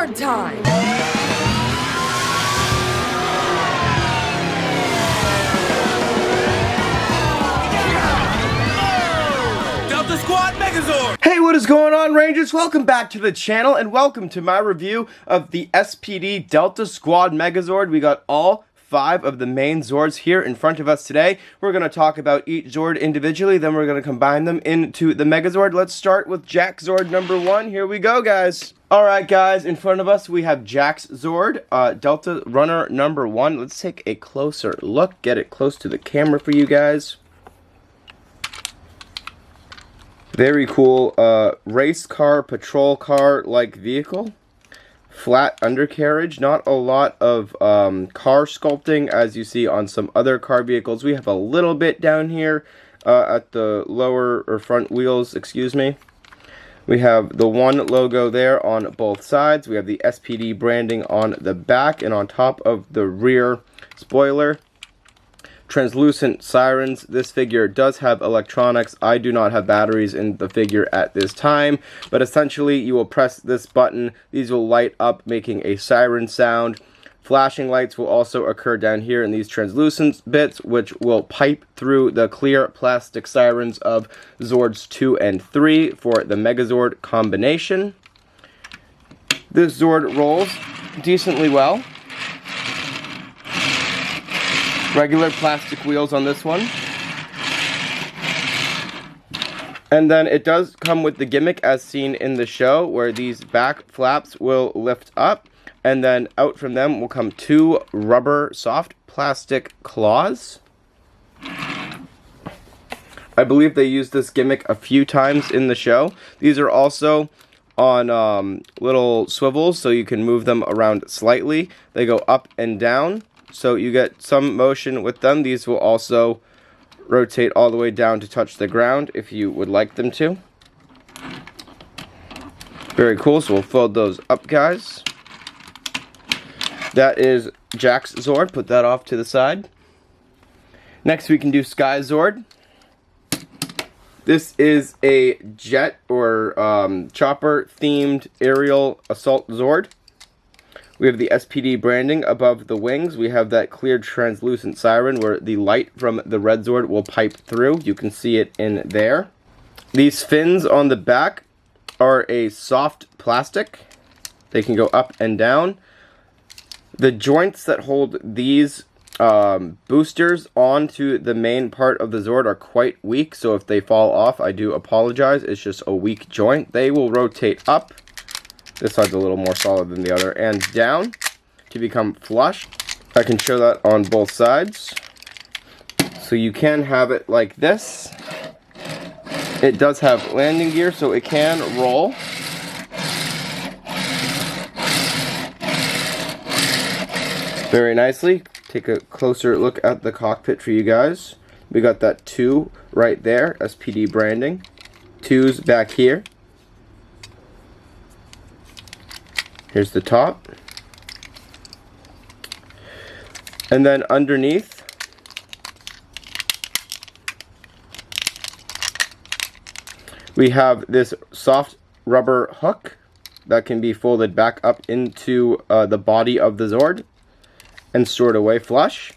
MORPHIN TIME! Delta Squad Megazord! Hey, what is going on, Rangers? Welcome back to the channel and welcome to my review of the SPD Delta Squad Megazord. We got all 5 of the main Zords here in front of us today. We're going to talk about each Zord individually, then we're going to combine them into the Megazord. Let's start with Jack's Zord number 1. Here we go, guys. Alright, guys, in front of us we have Jack's Zord, Delta Runner number 1. Let's take a closer look, get it close to the camera for you guys. Very cool race car, patrol car like vehicle. Flat undercarriage, not a lot of car sculpting as you see on some other car vehicles. We have a little bit down here at the lower or front wheels, excuse me. We have the one logo there on both sides. We have the SPD branding on the back and on top of the rear spoiler. Translucent sirens. This figure does have electronics. I do not have batteries in the figure at this time, but essentially you will press this button. These will light up, making a siren sound. Flashing lights will also occur down here in these translucent bits, which will pipe through the clear plastic sirens of Zords 2 and 3 for the Megazord combination. This Zord rolls decently well. Regular plastic wheels on this one. And then it does come with the gimmick as seen in the show, where these back flaps will lift up, and then out from them will come 2 rubber soft plastic claws. I believe they used this gimmick a few times in the show. These are also on little swivels, so you can move them around slightly. They go up and down, so you get some motion with them. These will also rotate all the way down to touch the ground if you would like them to. Very cool, so we'll fold those up, guys. That is Jack's Zord. Put that off to the side. Next we can do Sky Zord. This is a jet or chopper themed aerial assault Zord. We have the SPD branding above the wings. We have that clear translucent siren where the light from the red Zord will pipe through. You can see it in there. These fins on the back are a soft plastic. They can go up and down. The joints that hold these boosters onto the main part of the Zord are quite weak, so if they fall off, I do apologize. It's just a weak joint. They will rotate up. This side's a little more solid than the other, and down to become flush. I can show that on both sides. So you can have it like this. It does have landing gear, so it can roll. Very nicely. Take a closer look at the cockpit for you guys. We got that 2 right there, SPD branding. 2's back here. Here's the top. And then underneath, we have this soft rubber hook that can be folded back up into the body of the Zord and stored away flush.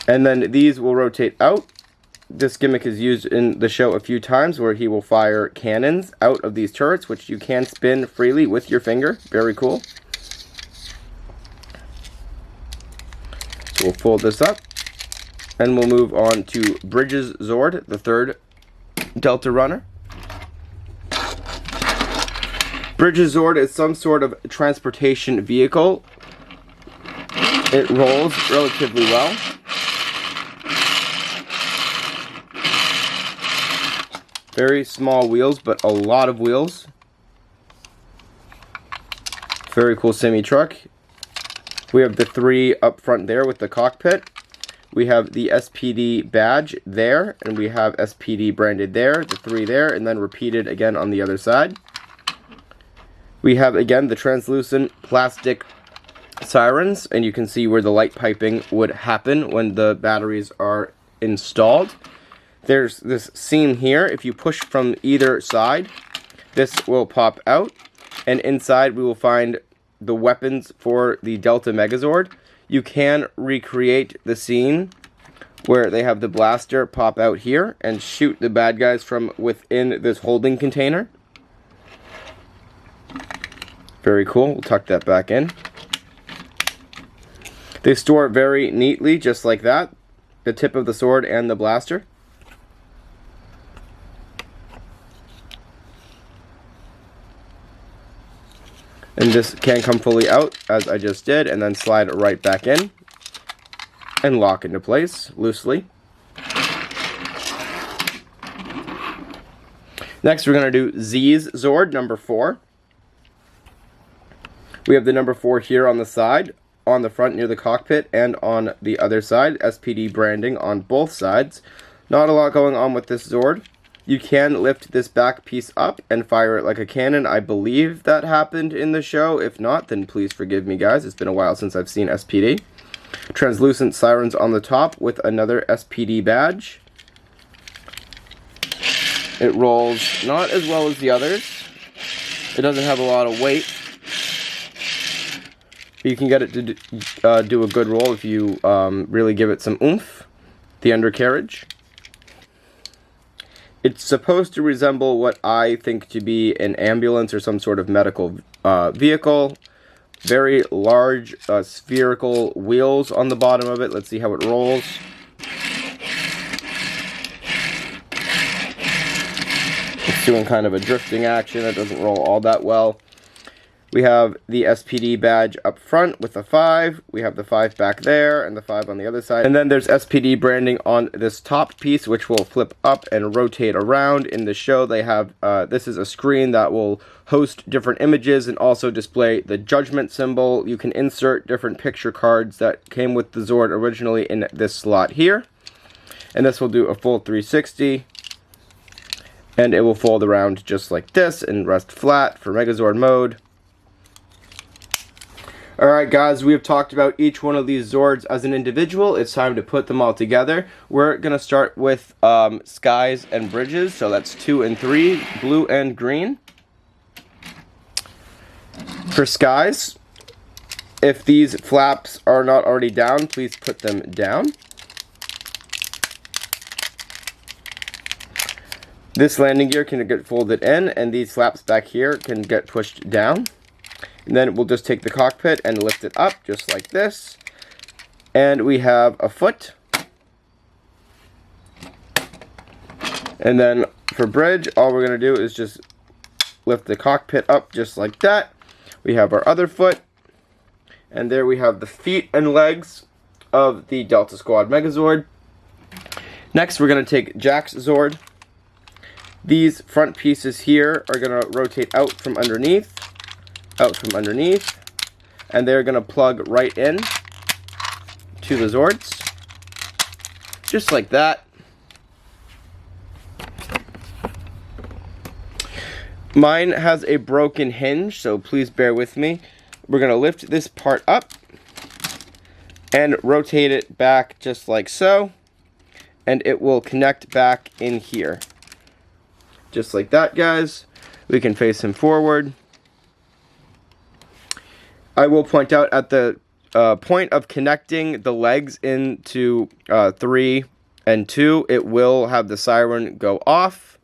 And then these will rotate out. This gimmick is used in the show a few times where he will fire cannons out of these turrets, which you can spin freely with your finger. Very cool. So we'll fold this up and we'll move on to Bridges Zord, the 3rd Delta Runner. Bridges Zord is some sort of transportation vehicle. It rolls relatively well. Very small wheels, but a lot of wheels. Very cool semi-truck. We have the 3 up front there with the cockpit. We have the SPD badge there, and we have SPD branded there, the 3 there, and then repeated again on the other side. We have, again, the translucent plastic sirens, and you can see where the light piping would happen when the batteries are installed. There's this seam here. If you push from either side, this will pop out. and inside we will find the weapons for the Delta Megazord. You can recreate the scene where they have the blaster pop out here and shoot the bad guys from within this holding container. Very cool. We'll tuck that back in. They store very neatly, just like that. The tip of the sword and the blaster. And this can come fully out, as I just did, and then slide right back in and lock into place loosely. Next, we're going to do Z's Zord, number 4. We have the number 4 here on the side, on the front near the cockpit, and on the other side. SPD branding on both sides. Not a lot going on with this Zord. You can lift this back piece up and fire it like a cannon. I believe that happened in the show. If not, then please forgive me, guys. It's been a while since I've seen SPD. Translucent sirens on the top with another SPD badge. It rolls not as well as the others. It doesn't have a lot of weight. You can get it to do a good roll if you really give it some oomph. The undercarriage. It's supposed to resemble what I think to be an ambulance or some sort of medical vehicle. Very large spherical wheels on the bottom of it. Let's see how it rolls. It's doing kind of a drifting action. It doesn't roll all that well. We have the SPD badge up front with the 5. We have the 5 back there and the 5 on the other side. And then there's SPD branding on this top piece, which will flip up and rotate around. In the show, they have, this is a screen that will host different images and also display the judgment symbol. You can insert different picture cards that came with the Zord originally in this slot here. And this will do a full 360. And it will fold around just like this and rest flat for Megazord mode. Alright guys, we have talked about each one of these Zords as an individual. It's time to put them all together. We're going to start with skies and bridges. So that's 2 and 3, blue and green. For skies, if these flaps are not already down, please put them down. This landing gear can get folded in, and these flaps back here can get pushed down. And then we'll just take the cockpit and lift it up, just like this. And we have a foot. And then for bridge, all we're going to do is just lift the cockpit up, just like that. We have our other foot. And there we have the feet and legs of the Delta Squad Megazord. Next, we're going to take Jack's Zord. These front pieces here are going to rotate out from underneath. And they're going to plug right in to the Zords, just like that. Mine has a broken hinge, so please bear with me. We're going to lift this part up and rotate it back just like so, and it will connect back in here. Just like that, guys. We can face him forward. I will point out at the point of connecting the legs into 3 and 2, it will have the siren go off.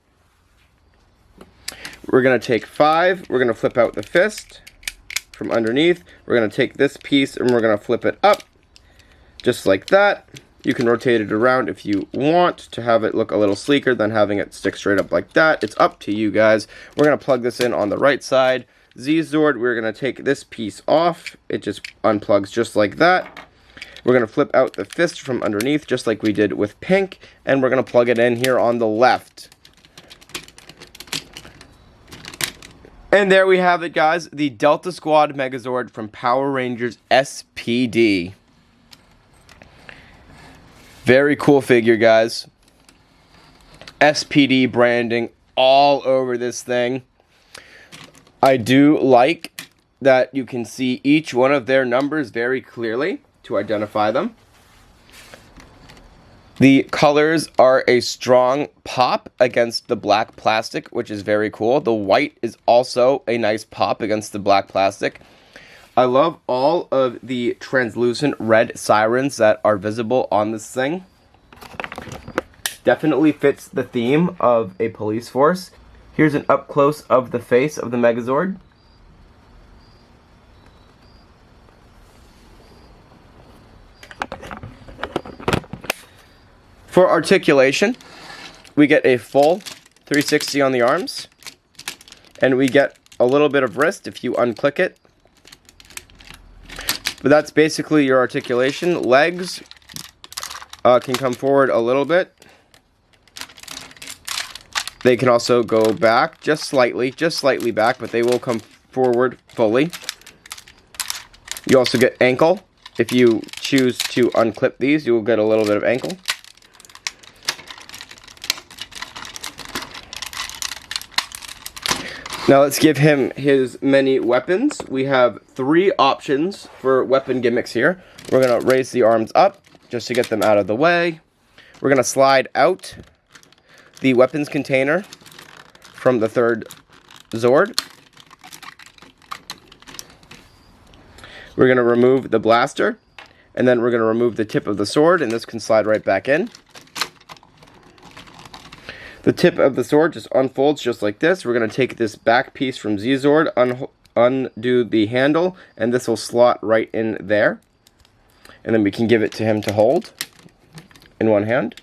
We're going to take 5. We're going to flip out the fist from underneath. We're going to take this piece and we're going to flip it up just like that. You can rotate it around if you want to have it look a little sleeker than having it stick straight up like that. It's up to you guys. We're going to plug this in on the right side. Z-Zord, we're going to take this piece off. It just unplugs just like that. We're going to flip out the fist from underneath just like we did with pink. And we're going to plug it in here on the left. And there we have it, guys. The Delta Squad Megazord from Power Rangers SPD. Very cool figure, guys. SPD branding all over this thing. I do like that you can see each one of their numbers very clearly to identify them. The colors are a strong pop against the black plastic, which is very cool. The white is also a nice pop against the black plastic. I love all of the translucent red sirens that are visible on this thing. Definitely fits the theme of a police force. Here's an up close of the face of the Megazord. For articulation, we get a full 360 on the arms, and we get a little bit of wrist if you unclick it. But that's basically your articulation. Legs can come forward a little bit. They can also go back just slightly back, but they will come forward fully. You also get ankle. If you choose to unclip these, you will get a little bit of ankle. Now let's give him his many weapons. We have 3 options for weapon gimmicks here. We're going to raise the arms up just to get them out of the way. We're going to slide out the weapons container from the 3rd Zord. We're going to remove the blaster, and then we're going to remove the tip of the sword, and this can slide right back in. The tip of the sword just unfolds just like this. We're going to take this back piece from Z-Zord, undo the handle, and this will slot right in there. And then we can give it to him to hold in one hand.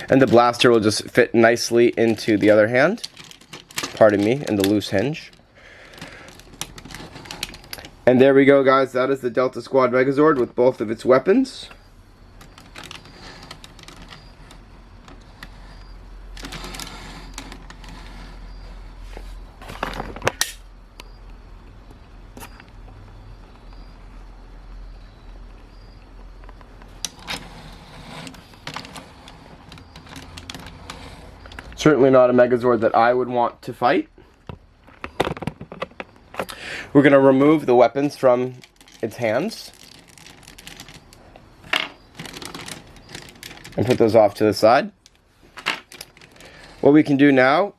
And the blaster will just fit nicely into the other hand. Pardon me, in the loose hinge. And there we go, guys. That is the Delta Squad Megazord with both of its weapons. Certainly not a Megazord that I would want to fight. We're going to remove the weapons from its hands and put those off to the side. What we can do now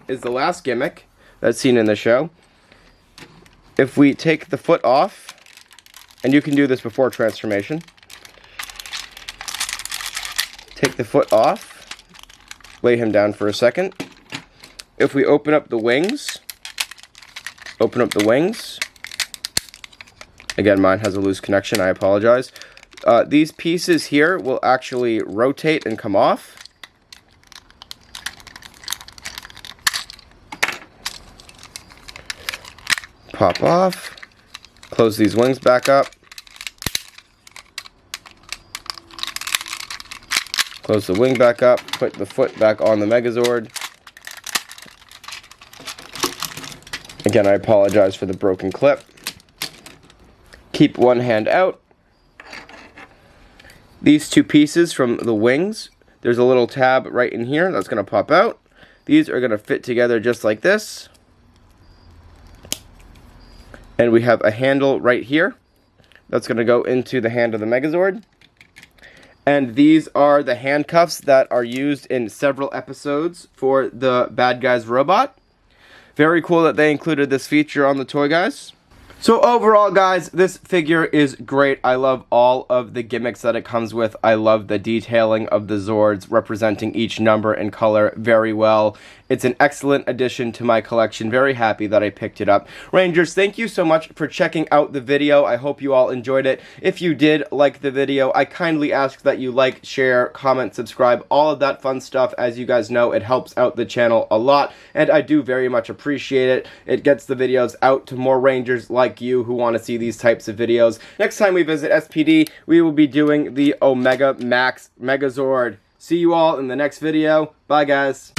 is the last gimmick that's seen in the show. If we take the foot off, and you can do this before transformation, take the foot off, lay him down for a second. If we open up the wings, again, mine has a loose connection, I apologize. These pieces here will actually rotate and come off. Pop off, close these wings back up. Close the wing back up, put the foot back on the Megazord. Again, I apologize for the broken clip. Keep one hand out. These 2 pieces from the wings, there's a little tab right in here that's going to pop out. These are going to fit together just like this. And we have a handle right here that's going to go into the hand of the Megazord. And these are the handcuffs that are used in several episodes for the bad guys robot. Very cool that they included this feature on the toy, guys. So overall, guys, this figure is great. I love all of the gimmicks that it comes with. I love the detailing of the Zords representing each number and color very well. It's an excellent addition to my collection. Very happy that I picked it up. Rangers, thank you so much for checking out the video. I hope you all enjoyed it. If you did like the video, I kindly ask that you like, share, comment, subscribe, all of that fun stuff. As you guys know, it helps out the channel a lot, and I do very much appreciate it. It gets the videos out to more Rangers like you who want to see these types of videos. Next time we visit SPD, we will be doing the Omega Max Megazord. See you all in the next video. Bye, guys.